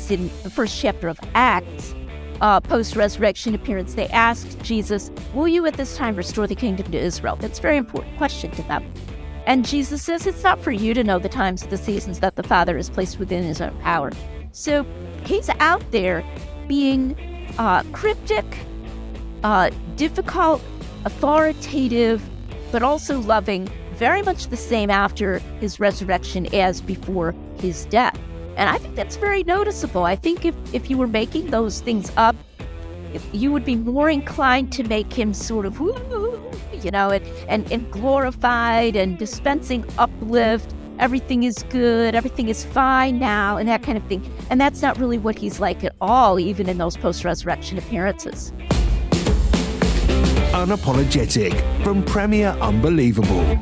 it's in the first chapter of Acts, post-resurrection appearance, they asked Jesus, will you at this time restore the kingdom to Israel? That's a very important question to them. And Jesus says, it's not for you to know the times of the seasons that the Father has placed within his own power. So he's out there being cryptic, difficult, authoritative, but also loving, very much the same after his resurrection as before his death. And I think that's very noticeable. I think if you were making those things up, you would be more inclined to make him sort of, and glorified and dispensing uplift. Everything is good, everything is fine now, and that kind of thing. And that's not really what he's like at all, even in those post-resurrection appearances. Unapologetic from Premier Unbelievable.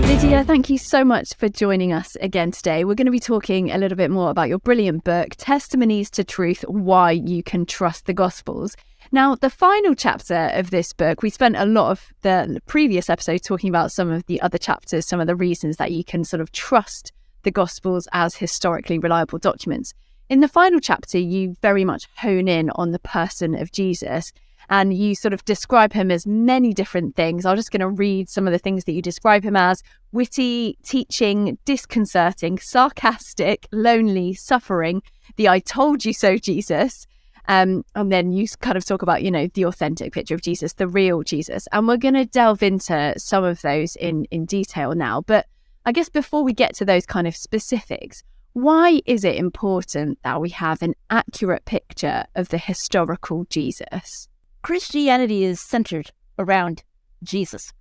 Lydia, thank you so much for joining us again today. We're going to be talking a little bit more about your brilliant book, Testimonies to Truth, Why You Can Trust the Gospels. Now, the final chapter of this book, we spent a lot of the previous episode talking about some of the other chapters, some of the reasons that you can sort of trust the Gospels as historically reliable documents. In the final chapter, you very much hone in on the person of Jesus, and you sort of describe him as many different things. I'm just going to read some of the things that you describe him as: witty, teaching, disconcerting, sarcastic, lonely, suffering, the I told you so Jesus. And then you kind of talk about, the authentic picture of Jesus, the real Jesus. And we're going to delve into some of those in detail now. But I guess before we get to those kind of specifics, why is it important that we have an accurate picture of the historical Jesus? Christianity is centered around Jesus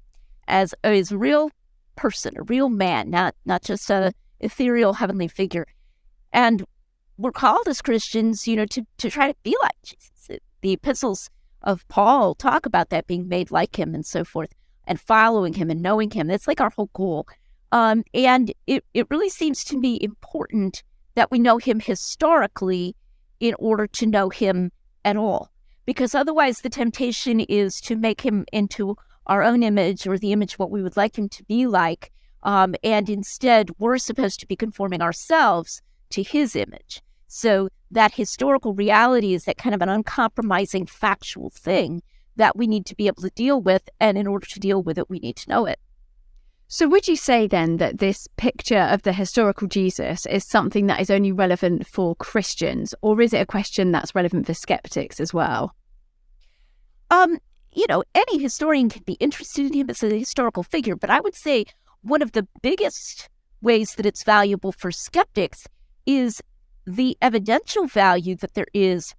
as a real person, a real man, not just a ethereal heavenly figure. And we're called as Christians, to try to be like Jesus. The epistles of Paul talk about that, being made like him and so forth, and following him and knowing him. That's like our whole goal. And it really seems to me important that we know him historically in order to know him at all. Because otherwise the temptation is to make him into our own image, or the image of what we would like him to be like. And instead, we're supposed to be conforming ourselves to his image. So that historical reality is that kind of an uncompromising factual thing that we need to be able to deal with. And in order to deal with it, we need to know it. So would you say then that this picture of the historical Jesus is something that is only relevant for Christians, or is it a question that's relevant for skeptics as well? Any historian can be interested in him as a historical figure, but I would say one of the biggest ways that it's valuable for skeptics is the evidential value that there is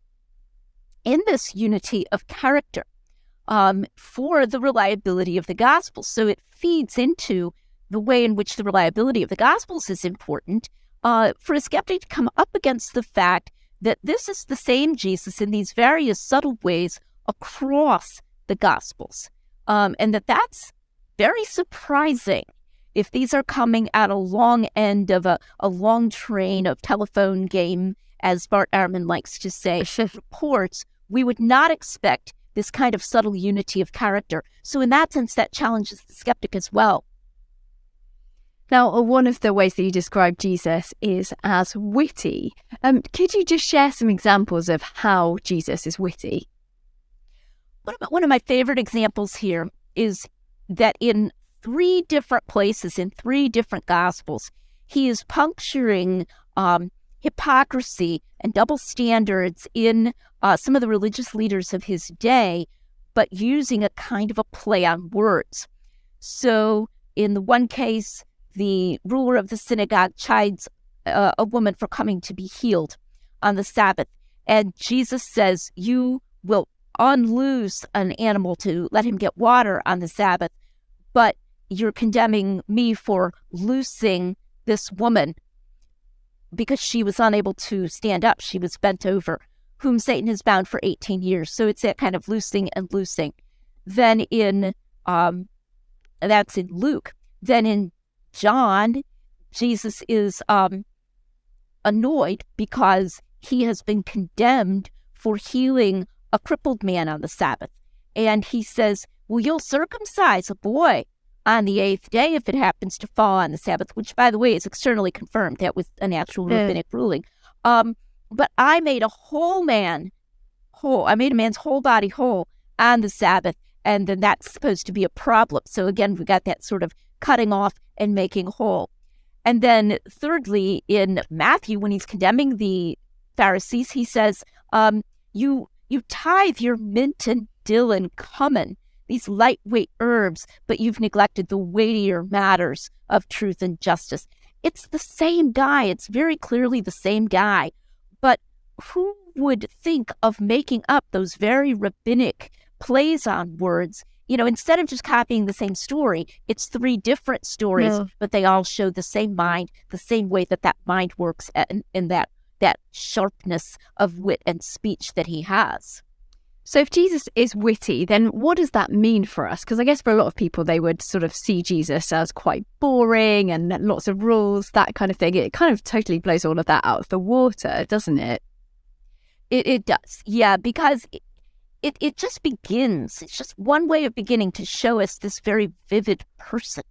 in this unity of character. For the reliability of the Gospels. So it feeds into the way in which the reliability of the Gospels is important for a skeptic to come up against the fact that this is the same Jesus in these various subtle ways across the Gospels. And that's very surprising if these are coming at a long end of a long train of telephone game, as Bart Ehrman likes to say, reports. We would not expect this kind of subtle unity of character. So in that sense, that challenges the skeptic as well. Now, one of the ways that you describe Jesus is as witty. Could you just share some examples of how Jesus is witty? One of my favorite examples here is that in 3 different places, in 3 different Gospels, he is puncturing hypocrisy and double standards in some of the religious leaders of his day, but using a kind of a play on words. So in the one case, the ruler of the synagogue chides a woman for coming to be healed on the Sabbath. And Jesus says, you will unloose an animal to let him get water on the Sabbath, but you're condemning me for loosing this woman because she was unable to stand up. She was bent over, whom Satan has bound for 18 years. So it's that kind of loosing and loosing. Then that's in Luke. Then in John, Jesus is annoyed because he has been condemned for healing a crippled man on the Sabbath. And he says, well, you'll circumcise a boy on the 8th day if it happens to fall on the Sabbath, which, by the way, is externally confirmed. That was an actual rabbinic ruling. But I made a whole man whole. I made a man's whole body whole on the Sabbath. And then that's supposed to be a problem. So again, we got that sort of cutting off and making whole. And then thirdly, in Matthew, when he's condemning the Pharisees, he says, you tithe your mint and dill and cumin, these lightweight herbs, but you've neglected the weightier matters of truth and justice. It's the same guy. It's very clearly the same guy. But who would think of making up those very rabbinic plays on words? Instead of just copying the same story, it's 3 different stories, but they all show the same mind, the same way that mind works, and that sharpness of wit and speech that he has. So if Jesus is witty, then what does that mean for us? Because I guess for a lot of people, they would sort of see Jesus as quite boring and lots of rules, that kind of thing. It kind of totally blows all of that out of the water, doesn't it? It does, yeah, because it just begins. It's just one way of beginning to show us this very vivid person.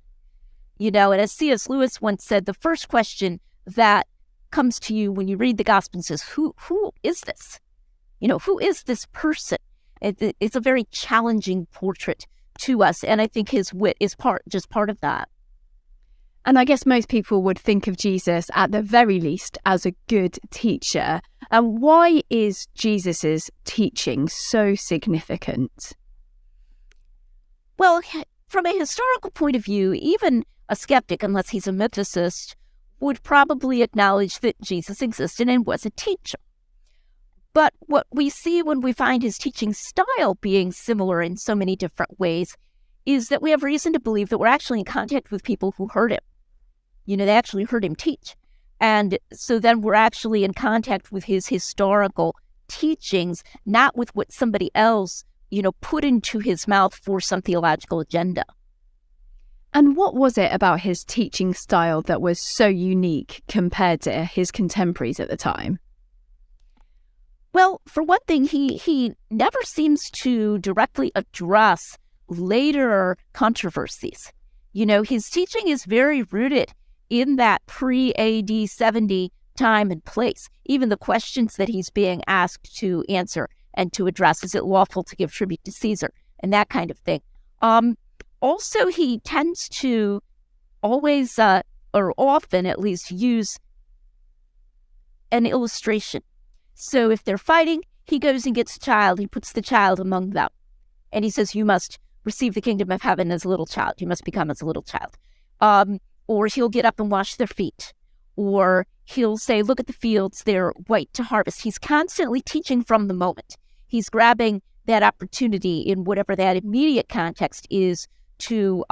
And as C.S. Lewis once said, the first question that comes to you when you read the gospel says, who is this? Who is this person? It's a very challenging portrait to us. And I think his wit is part of that. And I guess most people would think of Jesus, at the very least, as a good teacher. And why is Jesus's teaching so significant? Well, from a historical point of view, even a skeptic, unless he's a mythicist, would probably acknowledge that Jesus existed and was a teacher. But what we see when we find his teaching style being similar in so many different ways is that we have reason to believe that we're actually in contact with people who heard him. They actually heard him teach. And so then we're actually in contact with his historical teachings, not with what somebody else, put into his mouth for some theological agenda. And what was it about his teaching style that was so unique compared to his contemporaries at the time? Well, for one thing, he never seems to directly address later controversies. His teaching is very rooted in that pre-AD 70 time and place. Even the questions that he's being asked to answer and to address, is it lawful to give tribute to Caesar, and that kind of thing. Also, he tends to always, or often at least, use an illustration. So if they're fighting, he goes and gets a child, he puts the child among them. And he says, you must receive the kingdom of heaven as a little child. You must become as a little child. Or he'll get up and wash their feet. Or he'll say, look at the fields, they're white to harvest. He's constantly teaching from the moment. He's grabbing that opportunity in whatever that immediate context is to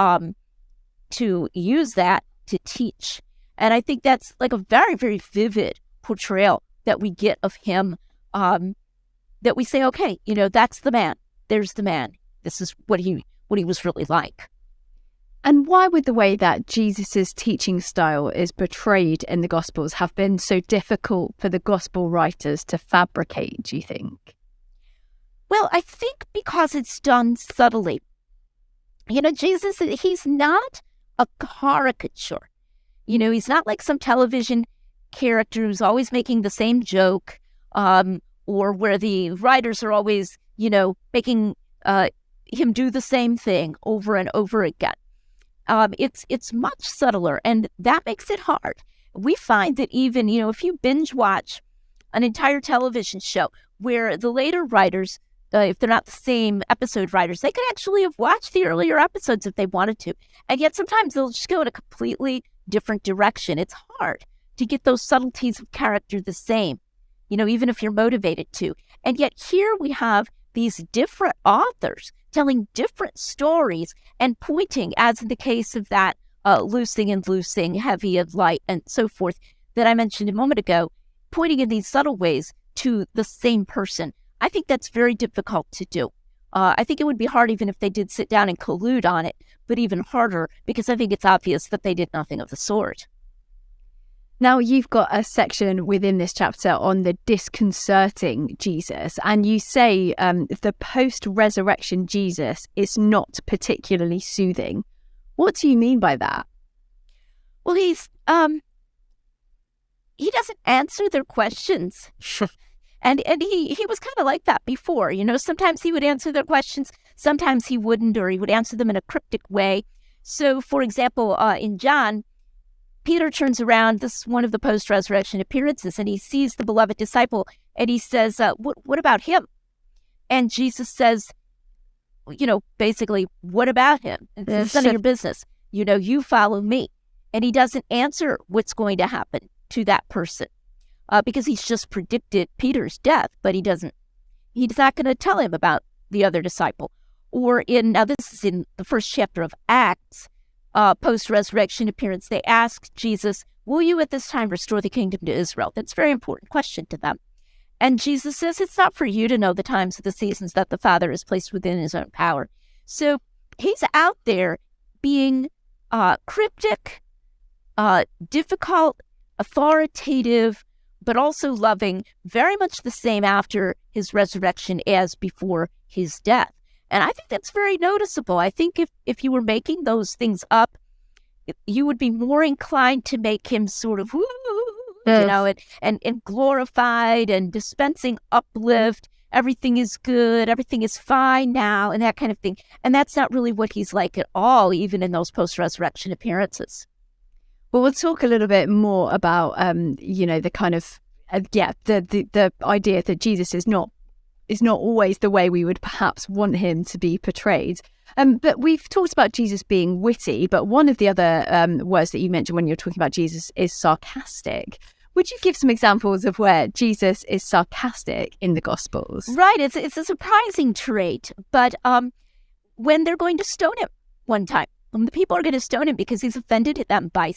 use that to teach. And I think that's like a very, very vivid portrayal that we get of him, that we say, okay, that's the man. There's the man. This is what he was really like. And why would the way that Jesus's teaching style is portrayed in the Gospels have been so difficult for the Gospel writers to fabricate, do you think? Well, I think because it's done subtly. Jesus, he's not a caricature. He's not like some television character who's always making the same joke, or where the writers are always, making him do the same thing over and over again. It's much subtler, and that makes it hard. We find that even, if you binge watch an entire television show where the later writers, if they're not the same episode writers, they could actually have watched the earlier episodes if they wanted to. And yet sometimes they'll just go in a completely different direction. It's hard to get those subtleties of character the same, even if you're motivated to. And yet here we have these different authors telling different stories and pointing, as in the case of that loosing and loosing, heavy and light, and so forth, that I mentioned a moment ago, pointing in these subtle ways to the same person. I think that's very difficult to do. I think it would be hard even if they did sit down and collude on it, but even harder because I think it's obvious that they did nothing of the sort. Now, you've got a section within this chapter on the disconcerting Jesus, and you say the post-resurrection Jesus is not particularly soothing. What do you mean by that? Well, he's he doesn't answer their questions. And he was kind of like that before. Sometimes he would answer their questions, sometimes he wouldn't, or he would answer them in a cryptic way. So, for example, in John, Peter turns around. This is one of the post-resurrection appearances, and he sees the beloved disciple, and he says, what about him? And Jesus says, basically, what about him? It's none of your business. You follow me. And he doesn't answer what's going to happen to that person because he's just predicted Peter's death, but he's not going to tell him about the other disciple. Or now this is in the first chapter of Acts, post-resurrection appearance, they ask Jesus, will you at this time restore the kingdom to Israel? That's a very important question to them. And Jesus says, it's not for you to know the times of the seasons that the Father has placed within his own power. So he's out there being cryptic, difficult, authoritative, but also loving, very much the same after his resurrection as before his death. And I think that's very noticeable. I think if you were making those things up, you would be more inclined to make him sort of, and glorified and dispensing uplift. Everything is good. Everything is fine now, and that kind of thing. And that's not really what he's like at all, even in those post-resurrection appearances. Well, we'll talk a little bit more about, the kind of, the idea that Jesus is not always the way we would perhaps want him to be portrayed. But we've talked about Jesus being witty, but one of the other words that you mentioned when you're talking about Jesus is sarcastic. Would you give some examples of where Jesus is sarcastic in the Gospels? Right. It's a surprising trait. But when they're going to stone him one time, when the people are going to stone him because he's offended them by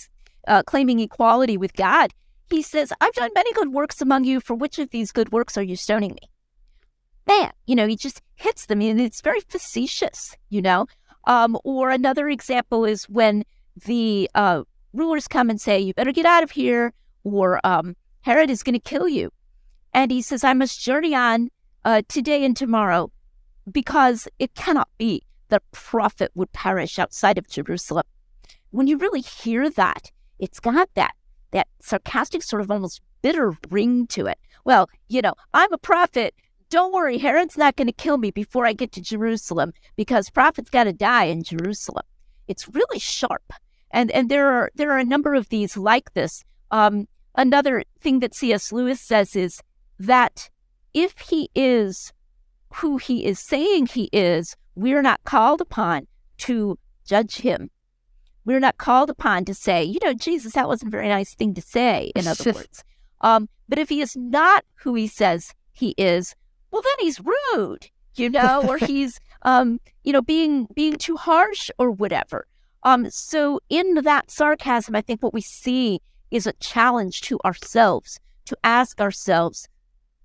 claiming equality with God, he says, I've done many good works among you. For which of these good works are you stoning me? Man, he just hits them, and it's very facetious, Or another example is when the rulers come and say, you better get out of here, or Herod is going to kill you. And he says, I must journey on today and tomorrow, because it cannot be that a prophet would perish outside of Jerusalem. When you really hear that, it's got that sarcastic sort of almost bitter ring to it. Well, I'm a prophet. Don't worry, Herod's not going to kill me before I get to Jerusalem, because prophets got to die in Jerusalem. It's really sharp. And there are a number of these like this. Another thing that C.S. Lewis says is that if he is who he is saying he is, we're not called upon to judge him. We're not called upon to say, Jesus, that wasn't a very nice thing to say, in other words. But if he is not who he says he is, well, then he's rude, or he's, being too harsh or whatever. So in that sarcasm, I think what we see is a challenge to ourselves, to ask ourselves,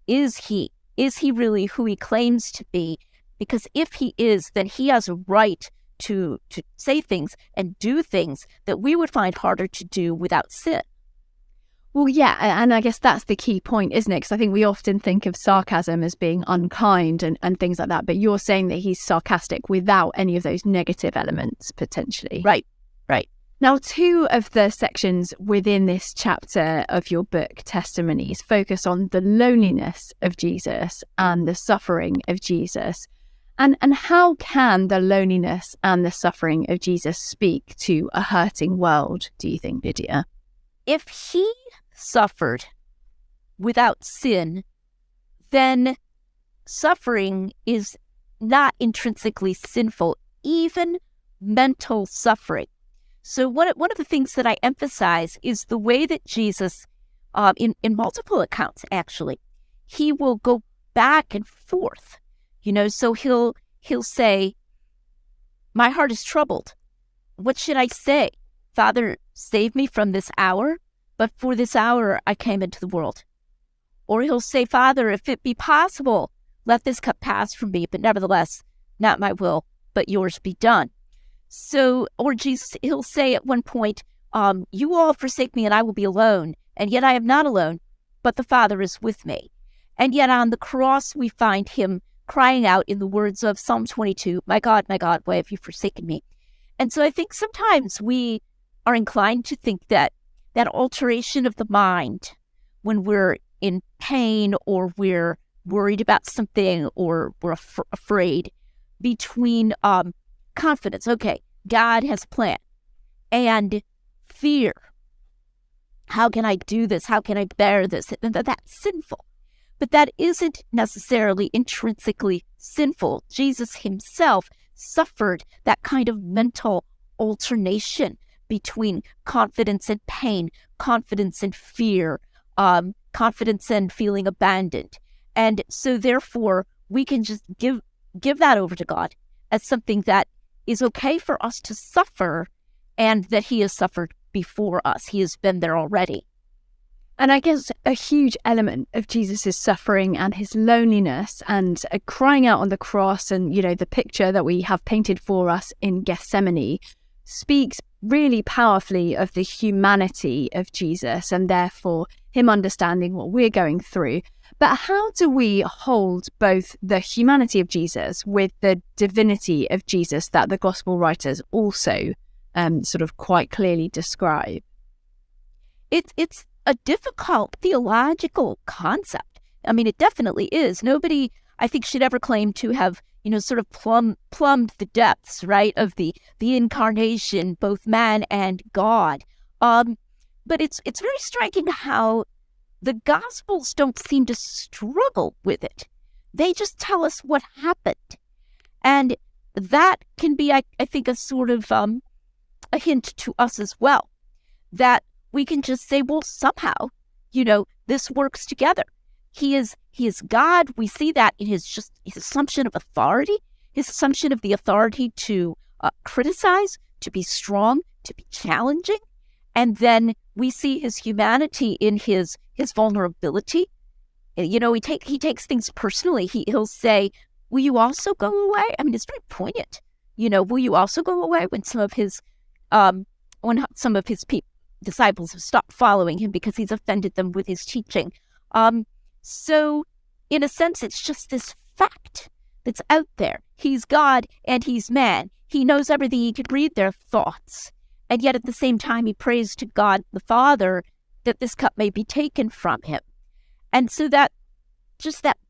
is he really who he claims to be? Because if he is, then he has a right to say things and do things that we would find harder to do without sin. Well, yeah, and I guess that's the key point, isn't it? Because I think we often think of sarcasm as being unkind and things like that, but you're saying that he's sarcastic without any of those negative elements, potentially. Right. Now, two of the sections within this chapter of your book, Testimonies, focus on the loneliness of Jesus and the suffering of Jesus. And how can the loneliness and the suffering of Jesus speak to a hurting world, do you think, Lydia? If he suffered without sin, then suffering is not intrinsically sinful, even mental suffering. So one of the things that I emphasize is the way that Jesus, in multiple accounts, actually, he will go back and forth. So he'll say, my heart is troubled. What should I say? Father, save me from this hour, but for this hour I came into the world. Or he'll say, Father, if it be possible, let this cup pass from me, but nevertheless, not my will, but yours be done. So, or Jesus, he'll say at one point, you will all forsake me and I will be alone, and yet I am not alone, but the Father is with me. And yet on the cross we find him crying out in the words of Psalm 22, my God, why have you forsaken me? And so I think sometimes we are inclined to think that alteration of the mind, when we're in pain or we're worried about something or we're afraid, between confidence, okay, God has a plan, and fear. How can I do this? How can I bear this? And that's sinful. But that isn't necessarily intrinsically sinful. Jesus himself suffered that kind of mental alternation between confidence and pain, confidence and fear, confidence and feeling abandoned. And so therefore, we can just give that over to God as something that is okay for us to suffer, and that he has suffered before us. He has been there already. And I guess a huge element of Jesus' suffering and his loneliness and crying out on the cross, and, you know, the picture that we have painted for us in Gethsemane, speaks really powerfully of the humanity of Jesus, and therefore him understanding what we're going through. But how do we hold both the humanity of Jesus with the divinity of Jesus that the gospel writers also sort of quite clearly describe? It's a difficult theological concept. I mean, it definitely is. Nobody, I think, should ever claim to have, sort of plumbed the depths, right, of the incarnation, both man and God. But it's very striking how the Gospels don't seem to struggle with it. They just tell us what happened. And that can be, I think, a sort of a hint to us as well, that we can just say, well, somehow, this works together. He is God. We see that in his assumption of authority, his assumption of the authority to criticize, to be strong, to be challenging. And then we see his humanity in his vulnerability. He takes things personally. He'll say, will you also go away? I mean, it's very poignant. Will you also go away when some of his disciples have stopped following him because he's offended them with his teaching? So in a sense, it's just this fact that's out there. He's God and he's man. He knows everything. He could read their thoughts. And yet at the same time, he prays to God the Father that this cup may be taken from him. And so that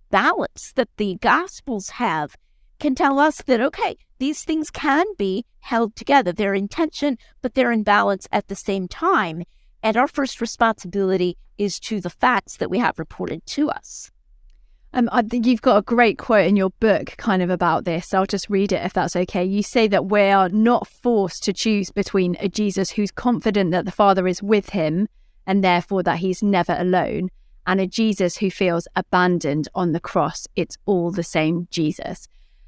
balance that the Gospels have can tell us that, okay, these things can be held together. They're in tension, but they're in balance at the same time. And our first responsibility is to the facts that we have reported to us. I think you've got a great quote in your book kind of about this. I'll just read it if that's okay. You say that we are not forced to choose between a Jesus who's confident that the Father is with him and therefore that he's never alone, and a Jesus who feels abandoned on the cross. It's all the same Jesus.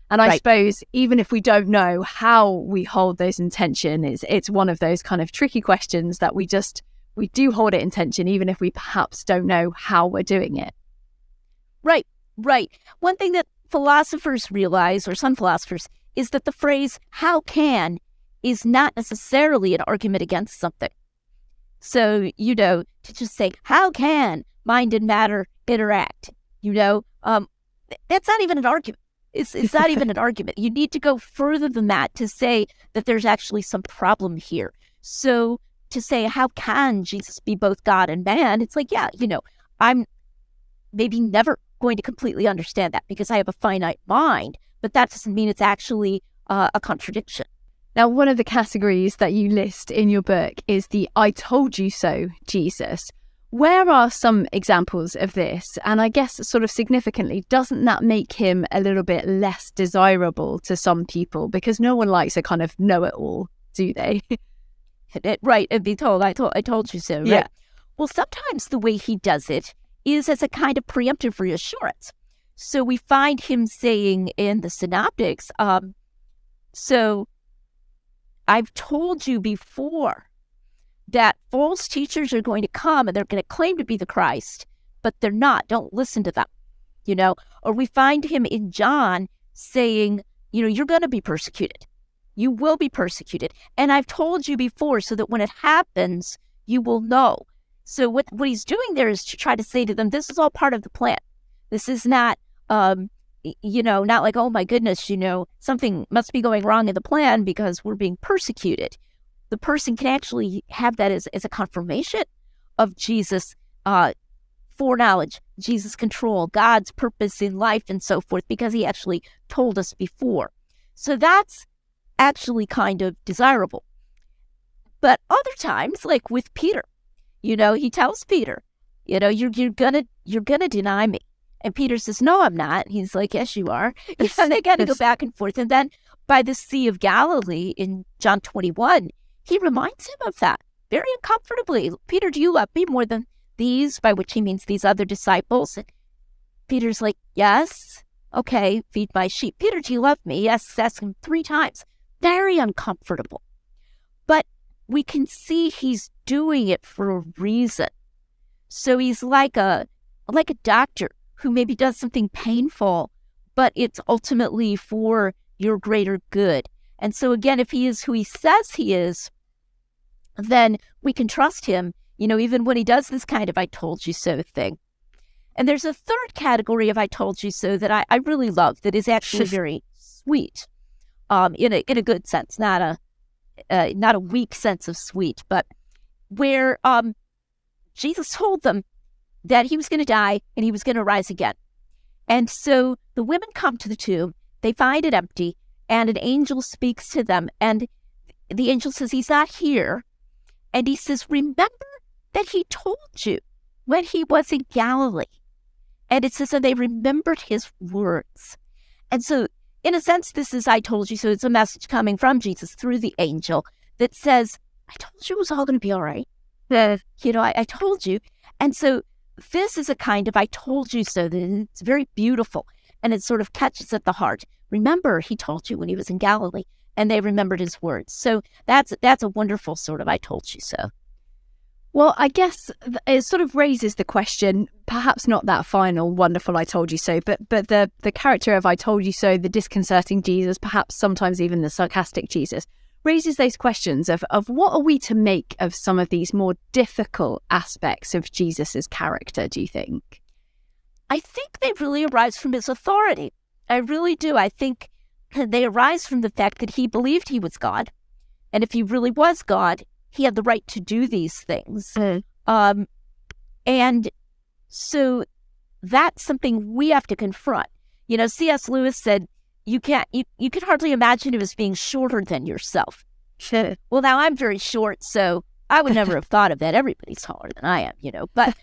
And I suppose even if we don't know how we hold those in tension, it's one of those kind of tricky questions that we do hold it in tension, even if we perhaps don't know how we're doing it. Right. One thing that philosophers realize, or some philosophers, is that the phrase "how can" is not necessarily an argument against something. So, to just say, how can mind and matter interact? That's not even an argument. It's not even an argument. You need to go further than that to say that there's actually some problem here. So to say, how can Jesus be both God and man? It's like, I'm maybe never going to completely understand that because I have a finite mind, but that doesn't mean it's actually a contradiction. Now, one of the categories that you list in your book is the "I told you so" Jesus. Where are some examples of this? And I guess sort of significantly, doesn't that make him a little bit less desirable to some people? Because no one likes a kind of know-it-all, do they? Right, and be told, I told you so, right? Yeah. Well, sometimes the way he does it is as a kind of preemptive reassurance. So we find him saying in the Synoptics, so I've told you before that false teachers are going to come and they're going to claim to be the Christ, but they're not. Don't listen to them, Or we find him in John saying, you're going to be persecuted. You will be persecuted. And I've told you before so that when it happens, you will know. So what he's doing there is to try to say to them, this is all part of the plan. This is not, not like, oh my goodness, something must be going wrong in the plan because we're being persecuted. The person can actually have that as a confirmation of Jesus foreknowledge, Jesus' control, God's purpose in life and so forth, because he actually told us before. So that's actually kind of desirable. But other times, like with Peter, he tells Peter, you're gonna deny me. And Peter says, no, I'm not. He's like, yes, you are. And they got to go back and forth. And then by the Sea of Galilee in John 21, he reminds him of that very uncomfortably. Peter, do you love me more than these? By which he means these other disciples. And Peter's like, yes. Okay, feed my sheep. Peter, do you love me? Yes, ask him 3 times. Very uncomfortable. But we can see he's doing it for a reason. So he's like a doctor who maybe does something painful, but it's ultimately for your greater good. And so again, if he is who he says he is, then we can trust him, even when he does this kind of I told you so thing. And there's a third category of I told you so that I really love, that is actually very sweet, in a good sense, not a weak sense of sweet, but where Jesus told them that he was going to die and he was going to rise again. And so the women come to the tomb, they find it empty, and an angel speaks to them. And the angel says, he's not here. And he says, remember that he told you when he was in Galilee. And it says that they remembered his words. And so in a sense, this is I told you so. It's a message coming from Jesus through the angel that says, I told you it was all going to be all right. I told you. And so this is a kind of I told you so that it's very beautiful, and it sort of catches at the heart. Remember, he told you when he was in Galilee, and they remembered his words. So that's a wonderful sort of I told you so. Well, I guess it sort of raises the question, perhaps not that final, wonderful I told you so, but the character of I told you so, the disconcerting Jesus, perhaps sometimes even the sarcastic Jesus, raises those questions of what are we to make of some of these more difficult aspects of Jesus's character, do you think? I think they really arise from his authority. I really do. I think they arise from the fact that he believed he was God. And if he really was God, he had the right to do these things. And so that's something we have to confront. C.S. Lewis said, you can hardly imagine him as being shorter than yourself. Well, now I'm very short, so I would never have thought of that. Everybody's taller than I am, But,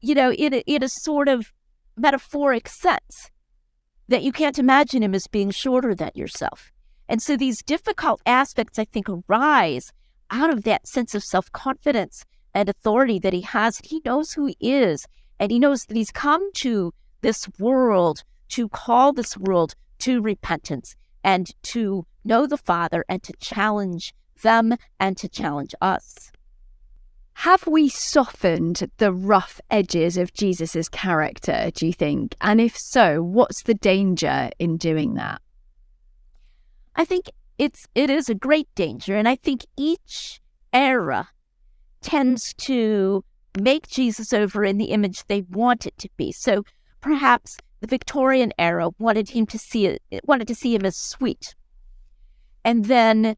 in a sort of metaphoric sense, that you can't imagine him as being shorter than yourself. And so these difficult aspects, I think, arise out of that sense of self-confidence and authority that he has. He knows who he is, and he knows that he's come to this world to call this world to repentance and to know the Father and to challenge them and to challenge us. Have we softened the rough edges of Jesus's character, do you think? And if so, what's the danger in doing that? I think it is a great danger, and I think each era tends to make Jesus over in the image they want it to be. So perhaps the Victorian era wanted to see him as sweet, and then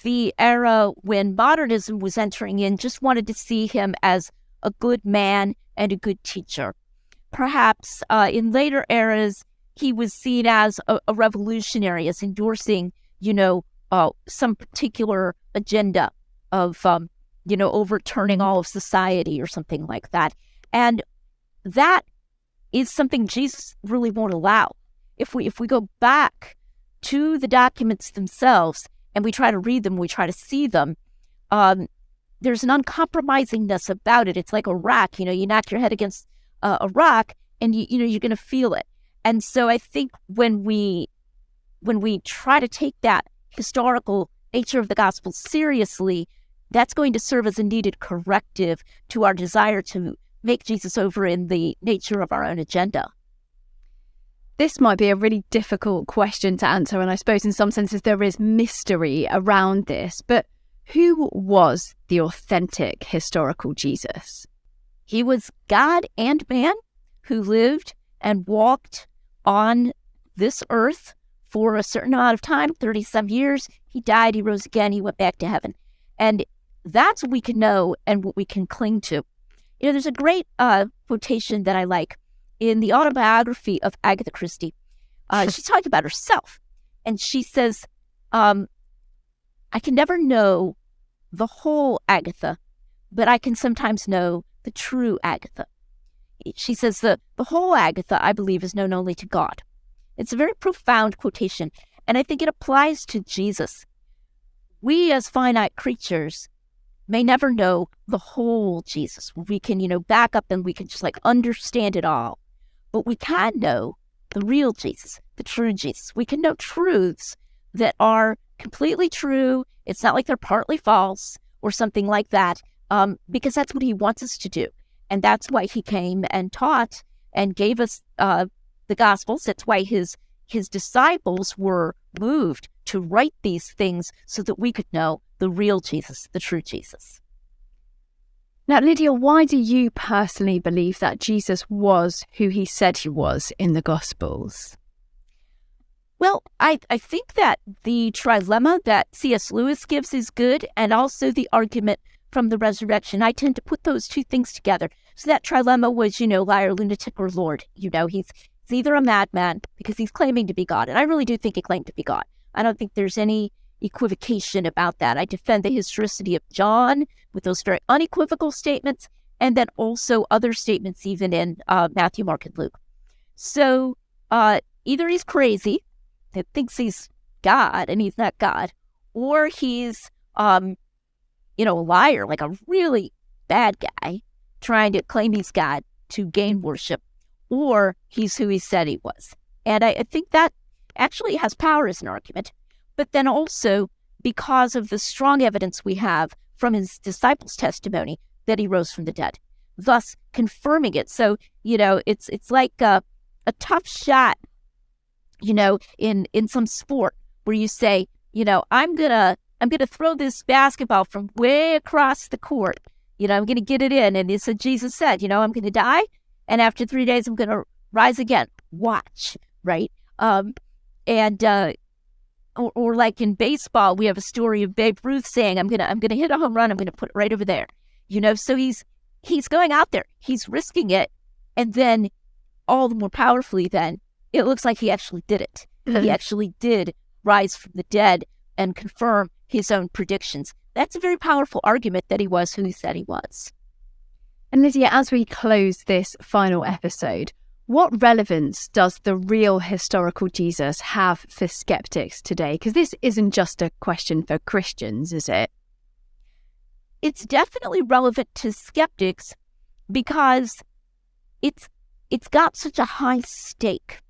the era when modernism was entering in just wanted to see him as a good man and a good teacher. Perhaps in later eras, he was seen as a revolutionary, as endorsing, some particular agenda of, overturning all of society or something like that. And that is something Jesus really won't allow. If we go back to the documents themselves and we try to read them, we try to see them, there's an uncompromisingness about it. It's like a rock, you knock your head against a rock and you're going to feel it. And so I think when we try to take that historical nature of the gospel seriously, that's going to serve as a needed corrective to our desire to make Jesus over in the nature of our own agenda. This might be a really difficult question to answer, and I suppose in some senses there is mystery around this, but who was the authentic historical Jesus? He was God and man who lived and walked on this earth for a certain amount of time, 30-some years. He died, he rose again, he went back to heaven. And that's what we can know and what we can cling to. There's a great quotation that I like in the autobiography of Agatha Christie. She's talking about herself, and she says, I can never know the whole Agatha, but I can sometimes know the true Agatha. She says the whole Agatha, I believe, is known only to God. It's a very profound quotation, and I think it applies to Jesus. We as finite creatures may never know the whole Jesus. We can, back up and we can just understand it all. But we can know the real Jesus, the true Jesus. We can know truths that are completely true. It's not like they're partly false or something like that, because that's what he wants us to do. And that's why he came and taught and gave us the Gospels. That's why his disciples were moved to write these things so that we could know the real Jesus, the true Jesus. Now, Lydia, why do you personally believe that Jesus was who he said he was in the Gospels? Well, I think that the trilemma that C.S. Lewis gives is good, and also the argument from the resurrection. I tend to put those two things together. So that trilemma was, liar, lunatic, or Lord. He's either a madman because he's claiming to be God, and I really do think he claimed to be God. I don't think there's any equivocation about that. I defend the historicity of John with those very unequivocal statements, and then also other statements even in Matthew, Mark, and Luke. So either he's crazy, that thinks he's God and he's not God, or he's a liar, like a really bad guy trying to claim he's God to gain worship, or he's who he said he was. And I think that actually has power as an argument, but then also because of the strong evidence we have from his disciples' testimony that he rose from the dead, thus confirming it. So, it's like a tough shot, in some sport where you say, I'm gonna throw this basketball from way across the court. I'm gonna get it in. And it's what Jesus said, I'm gonna die, and after 3 days I'm gonna rise again. Watch, right? Or like in baseball, we have a story of Babe Ruth saying, I'm gonna hit a home run, I'm gonna put it right over there. So he's going out there, he's risking it, and then all the more powerfully then, it looks like he actually did it. He actually did rise from the dead and confirm his own predictions. That's a very powerful argument that he was who he said he was. And Lydia, as we close this final episode, what relevance does the real historical Jesus have for skeptics today? Because this isn't just a question for Christians, is it? It's definitely relevant to skeptics because it's got such a high stake.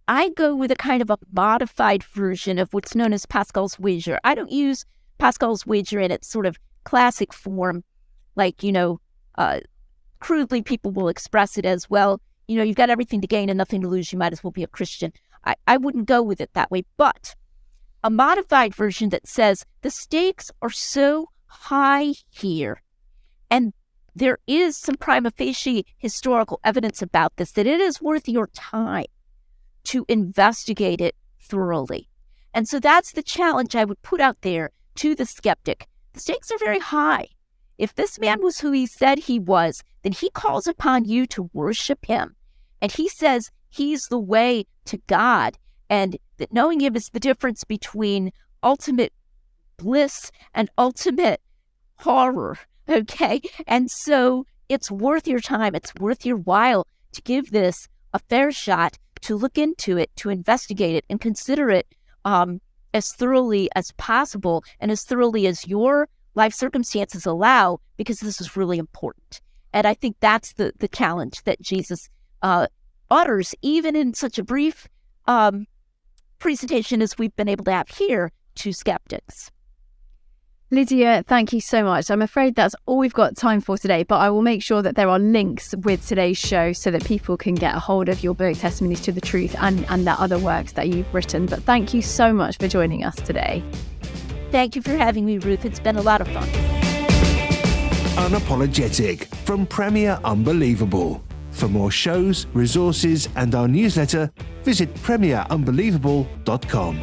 I go with a kind of a modified version of what's known as Pascal's wager. I don't use Pascal's wager in its sort of classic form, like, crudely people will express it as, well, you've got everything to gain and nothing to lose, you might as well be a Christian. I wouldn't go with it that way, but a modified version that says the stakes are so high here, and there is some prima facie historical evidence about this, that it is worth your time to investigate it thoroughly. And so that's the challenge I would put out there to the skeptic. The stakes are very high. If this man was who he said he was, then he calls upon you to worship him. And he says he's the way to God, and that knowing him is the difference between ultimate bliss and ultimate horror. Okay. And so it's worth your time. It's worth your while to give this a fair shot, to look into it, to investigate it, and consider it as thoroughly as possible and as thoroughly as your life circumstances allow, because this is really important. And I think that's the challenge that Jesus utters, even in such a brief presentation as we've been able to have here, to skeptics. Lydia, thank you so much. I'm afraid that's all we've got time for today, but I will make sure that there are links with today's show so that people can get a hold of your book, Testimonies to the Truth, and the other works that you've written. But thank you so much for joining us today. Thank you for having me, Ruth. It's been a lot of fun. Unapologetic from Premier Unbelievable. For more shows, resources, and our newsletter, visit premierunbelievable.com.